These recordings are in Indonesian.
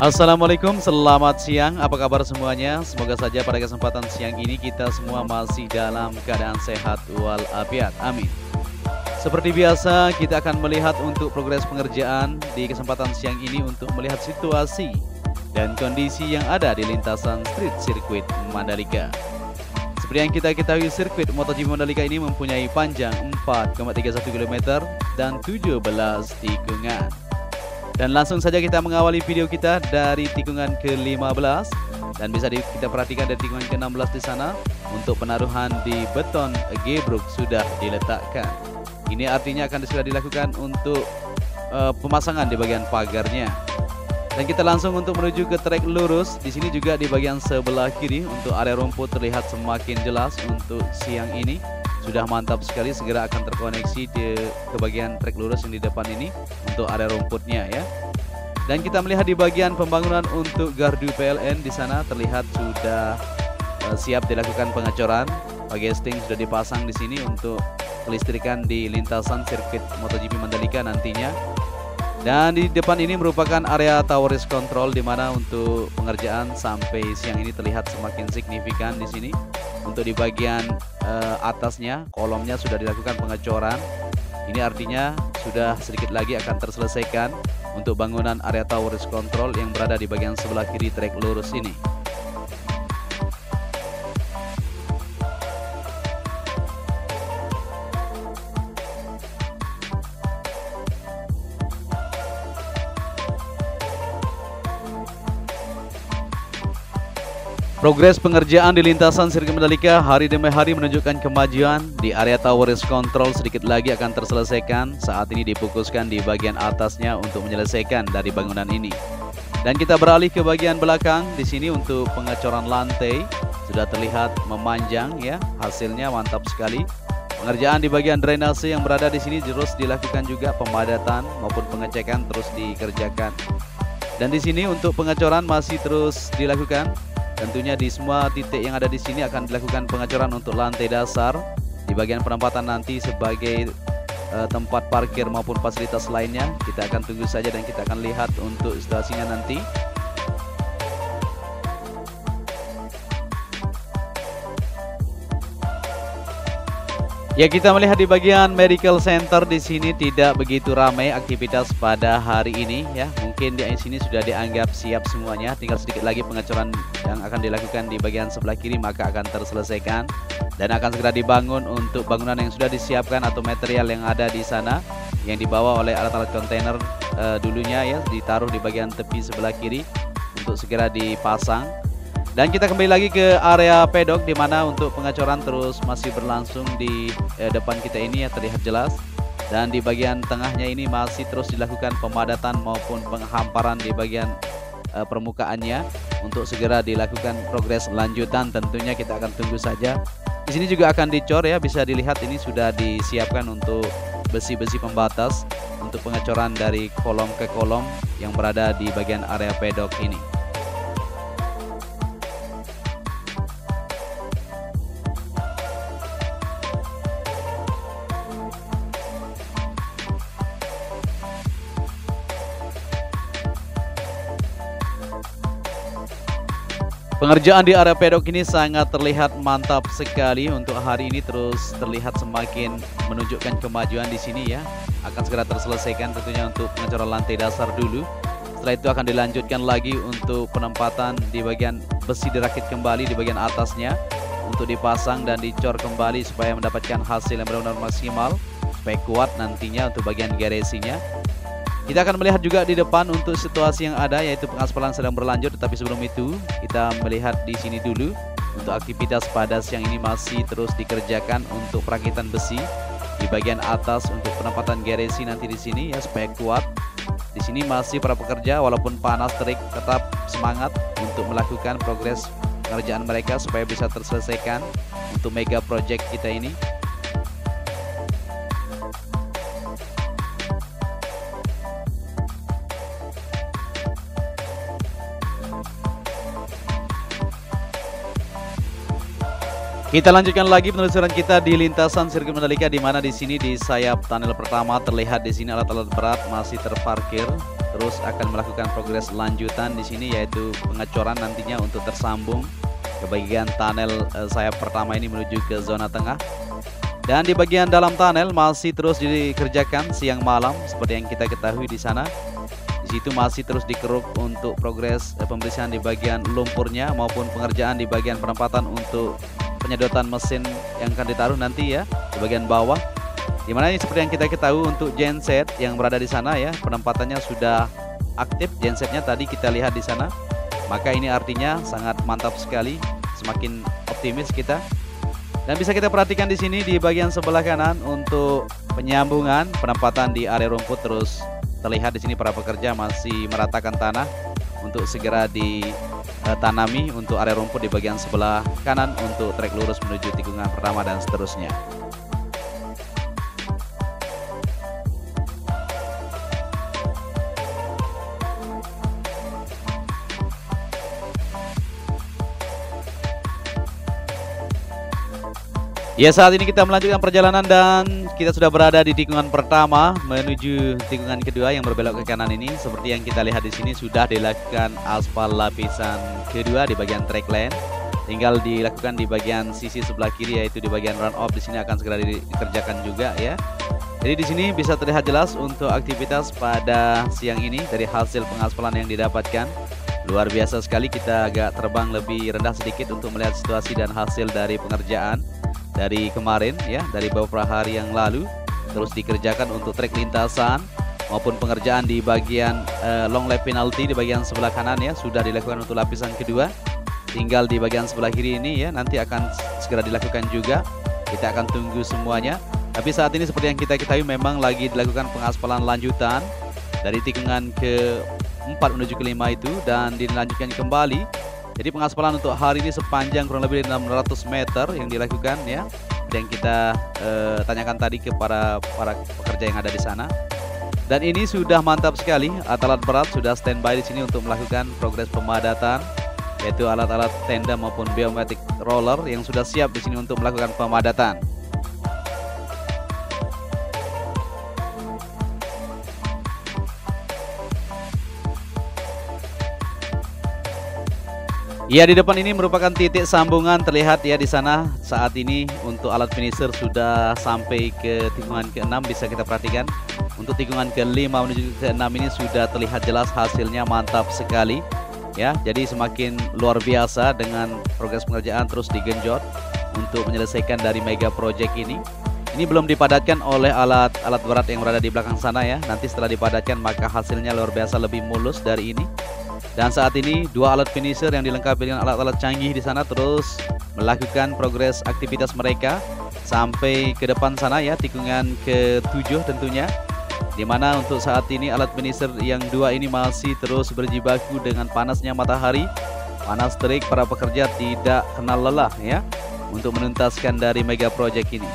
Assalamualaikum, selamat siang. Apa kabar semuanya? Semoga saja pada kesempatan siang ini kita semua masih dalam keadaan sehat walafiat. Amin. Seperti biasa, kita akan melihat untuk progres pengerjaan di kesempatan siang ini untuk melihat situasi dan kondisi yang ada di lintasan street sirkuit Mandalika. Seperti yang kita ketahui, sirkuit MotoGP Mandalika ini mempunyai panjang 4,31 km dan 17 tikungan. Dan langsung saja kita mengawali video kita dari tikungan ke-15 dan bisa kita perhatikan dari tikungan ke-16 di sana untuk penaruhan di beton gebruk sudah diletakkan. Ini artinya akan sudah dilakukan untuk pemasangan di bagian pagarnya. Dan kita langsung untuk menuju ke trek lurus. Di sini juga di bagian sebelah kiri untuk area rumput terlihat semakin jelas untuk siang ini. Sudah mantap sekali, segera akan terkoneksi ke bagian trek lurus yang di depan ini untuk area rumputnya ya. Dan kita melihat di bagian pembangunan untuk gardu PLN di sana terlihat sudah siap dilakukan pengecoran. Pagesting sudah dipasang di sini untuk kelistrikan di lintasan sirkuit MotoGP Mandalika nantinya. Dan di depan ini merupakan area tower race control di mana untuk pengerjaan sampai siang ini terlihat semakin signifikan di sini. Untuk di bagian atasnya, kolomnya sudah dilakukan pengecoran. Ini artinya sudah sedikit lagi akan terselesaikan untuk bangunan area tower race control yang berada di bagian sebelah kiri trek lurus ini. Progres pengerjaan di lintasan sirkuit Mandalika hari demi hari menunjukkan kemajuan. Di area tower race control sedikit lagi akan terselesaikan. Saat ini difokuskan di bagian atasnya untuk menyelesaikan dari bangunan ini. Dan kita beralih ke bagian belakang. Di sini untuk pengecoran lantai sudah terlihat memanjang ya. Hasilnya mantap sekali. Pengerjaan di bagian drainase yang berada di sini terus dilakukan juga, pemadatan maupun pengecekan terus dikerjakan. Dan di sini untuk pengecoran masih terus dilakukan. Tentunya di semua titik yang ada di sini akan dilakukan pengecoran untuk lantai dasar. Di bagian penempatan nanti sebagai tempat parkir maupun fasilitas lainnya, kita akan tunggu saja dan kita akan lihat untuk situasinya nanti. Ya, kita melihat di bagian medical center di sini tidak begitu ramai aktivitas pada hari ini ya. Mungkin di sini sudah dianggap siap semuanya, tinggal sedikit lagi pengecoran yang akan dilakukan di bagian sebelah kiri maka akan terselesaikan dan akan segera dibangun untuk bangunan yang sudah disiapkan atau material yang ada di sana yang dibawa oleh alat-alat kontainer dulunya ya, ditaruh di bagian tepi sebelah kiri untuk segera dipasang. Dan kita kembali lagi ke area pedok di mana untuk pengecoran terus masih berlangsung di depan kita ini ya, terlihat jelas. Dan di bagian tengahnya ini masih terus dilakukan pemadatan maupun penghamparan di bagian permukaannya untuk segera dilakukan progres lanjutan. Tentunya kita akan tunggu saja. Di sini juga akan dicor ya, bisa dilihat ini sudah disiapkan untuk besi-besi pembatas untuk pengecoran dari kolom ke kolom yang berada di bagian area pedok ini. Pengerjaan di area pedok ini sangat terlihat mantap sekali untuk hari ini, terus terlihat semakin menunjukkan kemajuan di sini ya. Akan segera terselesaikan tentunya untuk pengecoran lantai dasar dulu. Setelah itu akan dilanjutkan lagi untuk penempatan di bagian besi dirakit kembali di bagian atasnya untuk dipasang dan dicor kembali supaya mendapatkan hasil yang benar-benar maksimal, supaya kuat nantinya untuk bagian garasinya. Kita akan melihat juga di depan untuk situasi yang ada, yaitu pengaspalan sedang berlanjut. Tetapi sebelum itu kita melihat di sini dulu untuk aktivitas pada siang ini masih terus dikerjakan untuk perakitan besi di bagian atas untuk penempatan garasi nanti di sini ya, supaya kuat. Di sini masih para pekerja walaupun panas terik tetap semangat untuk melakukan progres pekerjaan mereka supaya bisa terselesaikan untuk mega project kita ini. Kita lanjutkan lagi penelusuran kita di lintasan sirkuit Mandalika, di mana di sini di sayap tunnel pertama terlihat di sini alat-alat berat masih terparkir terus akan melakukan progres lanjutan di sini, yaitu pengecoran nantinya untuk tersambung ke bagian tunnel sayap pertama ini menuju ke zona tengah. Dan di bagian dalam tunnel masih terus dikerjakan siang malam seperti yang kita ketahui di sana. Di situ masih terus dikeruk untuk progres pembersihan di bagian lumpurnya maupun pengerjaan di bagian penempatan untuk penyedotan mesin yang akan ditaruh nanti ya di bagian bawah. Dimana ini seperti yang kita ketahui untuk genset yang berada di sana ya, penempatannya sudah aktif gensetnya tadi kita lihat di sana. Maka ini artinya sangat mantap sekali, semakin optimis kita. Dan bisa kita perhatikan di sini di bagian sebelah kanan untuk penyambungan penempatan di area rumput, terus terlihat di sini para pekerja masih meratakan tanah untuk segera ditanami untuk area rumput di bagian sebelah kanan untuk trek lurus menuju tikungan pertama dan seterusnya. Ya, saat ini kita melanjutkan perjalanan dan kita sudah berada di tikungan pertama menuju tikungan kedua yang berbelok ke kanan ini. Seperti yang kita lihat di sini sudah dilakukan aspal lapisan kedua di bagian track lane. Tinggal dilakukan di bagian sisi sebelah kiri, yaitu di bagian run off. Di sini akan segera dikerjakan juga ya. Jadi di sini bisa terlihat jelas untuk aktivitas pada siang ini dari hasil pengaspalan yang didapatkan. Luar biasa sekali, kita agak terbang lebih rendah sedikit untuk melihat situasi dan hasil dari pengerjaan dari kemarin ya, dari beberapa hari yang lalu. Terus dikerjakan untuk trek lintasan maupun pengerjaan di bagian long lap penalty di bagian sebelah kanan ya, sudah dilakukan untuk lapisan kedua. Tinggal di bagian sebelah kiri ini ya, nanti akan segera dilakukan juga. Kita akan tunggu semuanya. Tapi saat ini seperti yang kita ketahui memang lagi dilakukan pengaspalan lanjutan dari tikungan ke-4 menuju ke-5 itu, dan dilanjutkan kembali. Jadi pengaspalan untuk hari ini sepanjang kurang lebih 600 meter yang dilakukan ya, yang kita tanyakan tadi kepada para pekerja yang ada di sana. Dan ini sudah mantap sekali, alat-alat berat sudah standby di sini untuk melakukan progres pemadatan, yaitu alat-alat tenda maupun biometric roller yang sudah siap di sini untuk melakukan pemadatan. Ya, di depan ini merupakan titik sambungan, terlihat ya di sana. Saat ini untuk alat finisher sudah sampai ke tikungan ke-6, bisa kita perhatikan. Untuk tikungan ke-5 menuju ke-6 ini sudah terlihat jelas hasilnya mantap sekali ya. Jadi semakin luar biasa dengan progres pengerjaan terus digenjot untuk menyelesaikan dari mega project ini. Ini belum dipadatkan oleh alat berat yang berada di belakang sana ya. Nanti setelah dipadatkan maka hasilnya luar biasa lebih mulus dari ini. Dan saat ini dua alat finisher yang dilengkapi dengan alat-alat canggih di sana terus melakukan progres aktivitas mereka sampai ke depan sana ya, tikungan ke-7 tentunya. Dimana untuk saat ini alat finisher yang dua ini masih terus berjibaku dengan panasnya matahari. Panas terik, para pekerja tidak kenal lelah ya untuk menuntaskan dari mega project ini.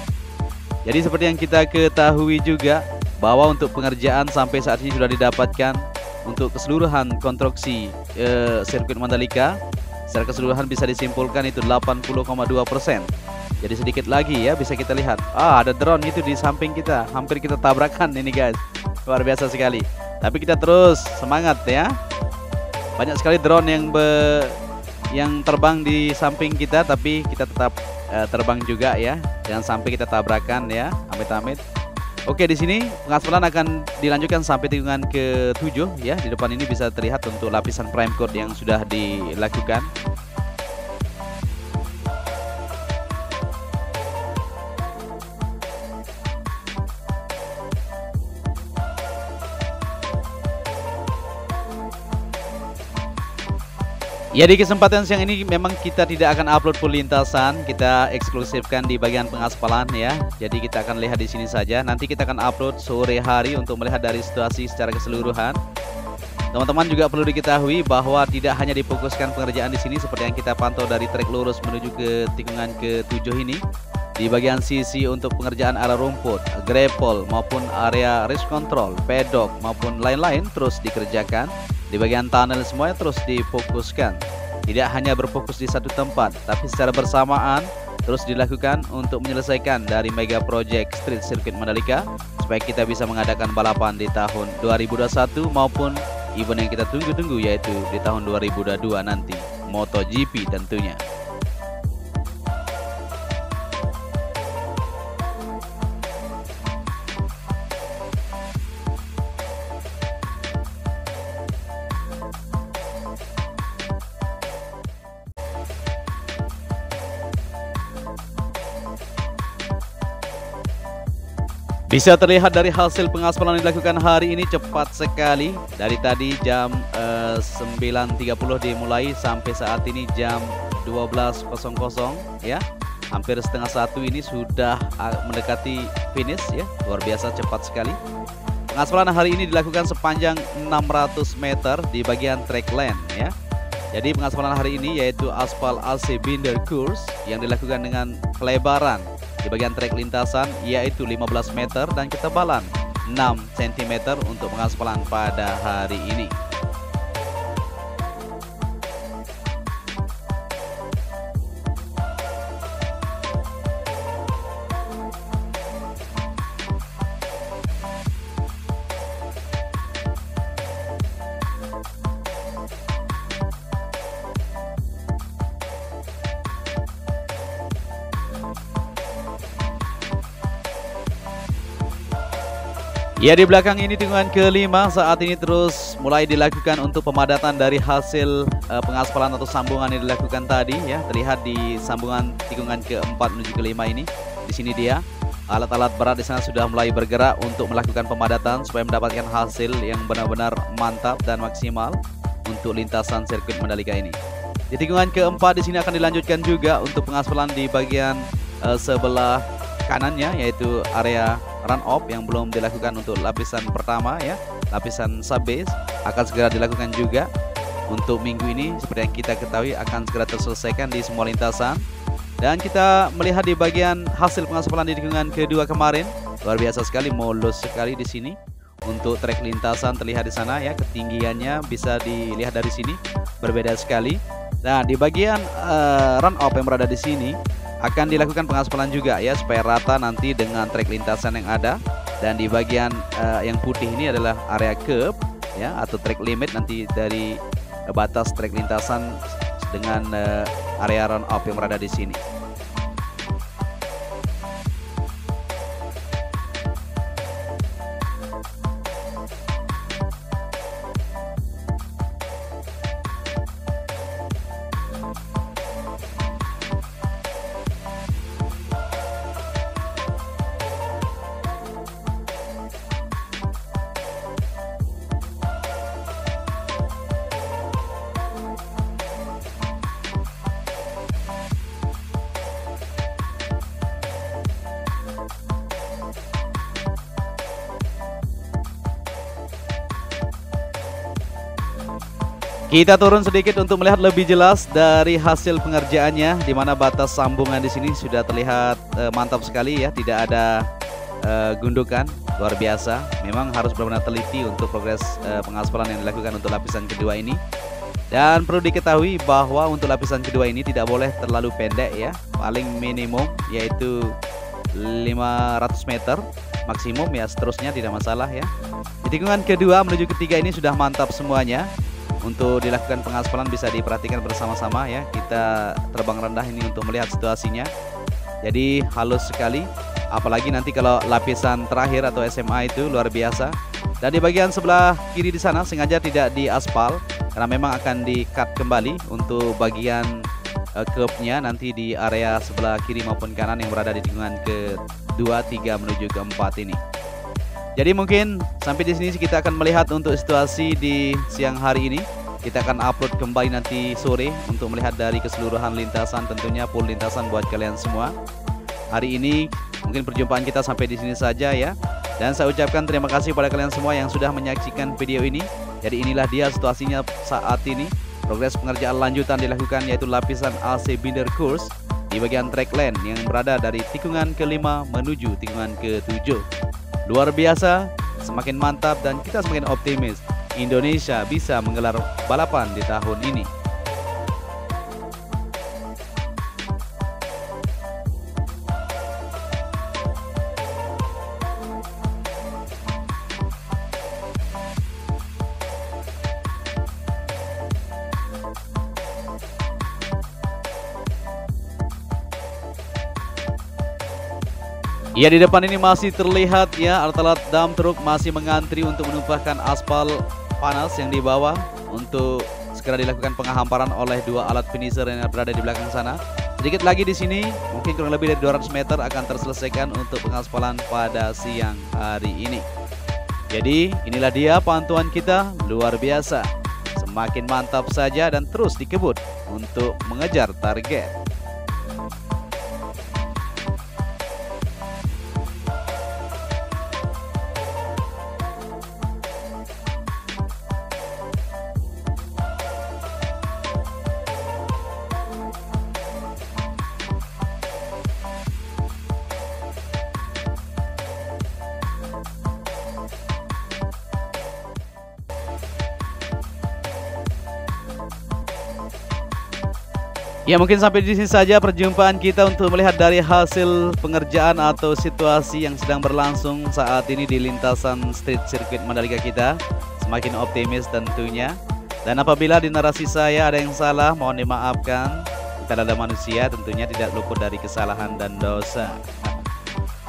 Jadi seperti yang kita ketahui juga bahwa untuk pengerjaan sampai saat ini sudah didapatkan untuk keseluruhan konstruksi sirkuit Mandalika secara keseluruhan bisa disimpulkan itu 80,2%. Jadi sedikit lagi ya bisa kita lihat. Ada drone itu di samping kita, hampir kita tabrakan ini guys. Luar biasa sekali. Tapi kita terus semangat ya. Banyak sekali drone yang terbang di samping kita, tapi kita tetap terbang juga ya. Jangan sampai kita tabrakan ya, amit-amit. Oke, di sini pengaspalan akan dilanjutkan sampai tikungan ke-7 ya. Di depan ini bisa terlihat untuk lapisan prime coat yang sudah dilakukan. Ya, di kesempatan siang ini memang kita tidak akan upload full lintasan, kita eksklusifkan di bagian pengaspalan ya. Jadi kita akan lihat di sini saja. Nanti kita akan upload sore hari untuk melihat dari situasi secara keseluruhan. Teman-teman juga perlu diketahui bahwa tidak hanya difokuskan pengerjaan di sini seperti yang kita pantau dari trek lurus menuju ke tikungan ke-7 ini. Di bagian sisi untuk pengerjaan area rumput, grapple maupun area race control, pedok maupun lain-lain terus dikerjakan. Di bagian tunnel semuanya terus difokuskan. Tidak hanya berfokus di satu tempat, tapi secara bersamaan terus dilakukan untuk menyelesaikan dari mega project Street Circuit Mandalika supaya kita bisa mengadakan balapan di tahun 2021 maupun event yang kita tunggu-tunggu yaitu di tahun 2022 nanti, MotoGP tentunya. Bisa terlihat dari hasil pengaspalan yang dilakukan hari ini cepat sekali. Dari tadi jam 9.30 dimulai sampai saat ini jam 12.00 ya. Hampir setengah satu ini sudah mendekati finish ya. Luar biasa cepat sekali. Pengaspalan hari ini dilakukan sepanjang 600 meter di bagian track lane ya. Jadi pengaspalan hari ini yaitu aspal AC Binder Course yang dilakukan dengan pelebaran di bagian trek lintasan yaitu 15 meter dan ketebalan 6 cm untuk pengaspalan pada hari ini. Ya, di belakang ini tikungan kelima saat ini terus mulai dilakukan untuk pemadatan dari hasil pengaspalan atau sambungan yang dilakukan tadi ya. Terlihat di sambungan tikungan keempat menuju kelima ini. Di sini dia alat-alat berat di sana sudah mulai bergerak untuk melakukan pemadatan supaya mendapatkan hasil yang benar-benar mantap dan maksimal untuk lintasan sirkuit Mandalika ini. Di tikungan keempat di sini akan dilanjutkan juga untuk pengaspalan di bagian sebelah kanannya yaitu area run off yang belum dilakukan untuk lapisan pertama ya. Lapisan subbase akan segera dilakukan juga untuk minggu ini, seperti yang kita ketahui akan segera terselesaikan di semua lintasan. Dan kita melihat di bagian hasil pengaspalan di tikungan kedua kemarin, luar biasa sekali, mulus sekali di sini. Untuk trek lintasan terlihat di sana ya, ketinggiannya bisa dilihat dari sini berbeda sekali. Nah, di bagian run off yang berada di sini akan dilakukan pengaspalan juga ya supaya rata nanti dengan trek lintasan yang ada. Dan di bagian yang putih ini adalah area curb ya atau track limit nanti dari batas trek lintasan dengan area run off yang berada di sini. Kita turun sedikit untuk melihat lebih jelas dari hasil pengerjaannya, di mana batas sambungan di sini sudah terlihat mantap sekali ya, tidak ada gundukan, luar biasa. Memang harus benar-benar teliti untuk progres pengaspalan yang dilakukan untuk lapisan kedua ini. Dan perlu diketahui bahwa untuk lapisan kedua ini tidak boleh terlalu pendek ya, paling minimum yaitu 500 meter, maksimum ya seterusnya tidak masalah ya. Di tikungan kedua menuju ketiga ini sudah mantap semuanya. Untuk dilakukan pengaspalan bisa diperhatikan bersama-sama ya. Kita terbang rendah ini untuk melihat situasinya. Jadi halus sekali. Apalagi nanti kalau lapisan terakhir atau SMA itu luar biasa. Dan di bagian sebelah kiri di sana sengaja tidak diaspal karena memang akan di-cut kembali untuk bagian curve-nya nanti di area sebelah kiri maupun kanan yang berada di tikungan ke-2, 3 menuju ke-4 ini. Jadi mungkin sampai di sini kita akan melihat untuk situasi di siang hari ini. Kita akan upload kembali nanti sore untuk melihat dari keseluruhan lintasan, tentunya full lintasan buat kalian semua. Hari ini mungkin perjumpaan kita sampai di sini saja ya. Dan saya ucapkan terima kasih pada kalian semua yang sudah menyaksikan video ini. Jadi inilah dia situasinya saat ini. Progres pengerjaan lanjutan dilakukan yaitu lapisan AC Binder Course di bagian track lane yang berada dari tikungan ke-5 menuju tikungan ke-7. Luar biasa, semakin mantap dan kita semakin optimis Indonesia bisa menggelar balapan di tahun ini. Ya, di depan ini masih terlihat ya alat-alat dump truck masih mengantri untuk menumpahkan aspal panas yang di bawah untuk segera dilakukan penghamparan oleh dua alat finisher yang berada di belakang sana. Sedikit lagi di sini, mungkin kurang lebih dari 200 meter akan terselesaikan untuk pengaspalan pada siang hari ini. Jadi inilah dia pantauan kita, luar biasa. Semakin mantap saja dan terus dikebut untuk mengejar target. Ya, mungkin sampai di sini saja perjumpaan kita untuk melihat dari hasil pengerjaan atau situasi yang sedang berlangsung saat ini di lintasan street circuit Mandalika kita. Semakin optimis tentunya. Dan apabila di narasi saya ada yang salah, mohon dimaafkan. Kita adalah manusia, tentunya tidak luput dari kesalahan dan dosa.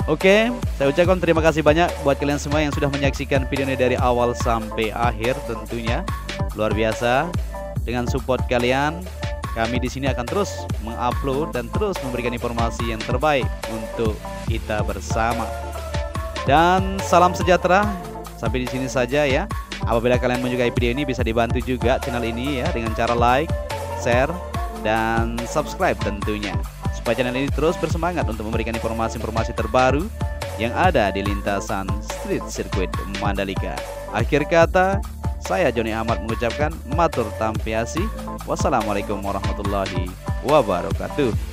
Oke, saya ucapkan terima kasih banyak buat kalian semua yang sudah menyaksikan video ini dari awal sampai akhir tentunya. Luar biasa. Dengan support kalian, kami di sini akan terus mengupload dan terus memberikan informasi yang terbaik untuk kita bersama. Dan salam sejahtera. Sampai di sini saja ya. Apabila kalian menyukai video ini, bisa dibantu juga channel ini ya dengan cara like, share, dan subscribe tentunya. Supaya channel ini terus bersemangat untuk memberikan informasi-informasi terbaru yang ada di lintasan street circuit Mandalika. Akhir kata, saya Joni Ahmad mengucapkan matur tampiasi. Wassalamualaikum warahmatullahi wabarakatuh.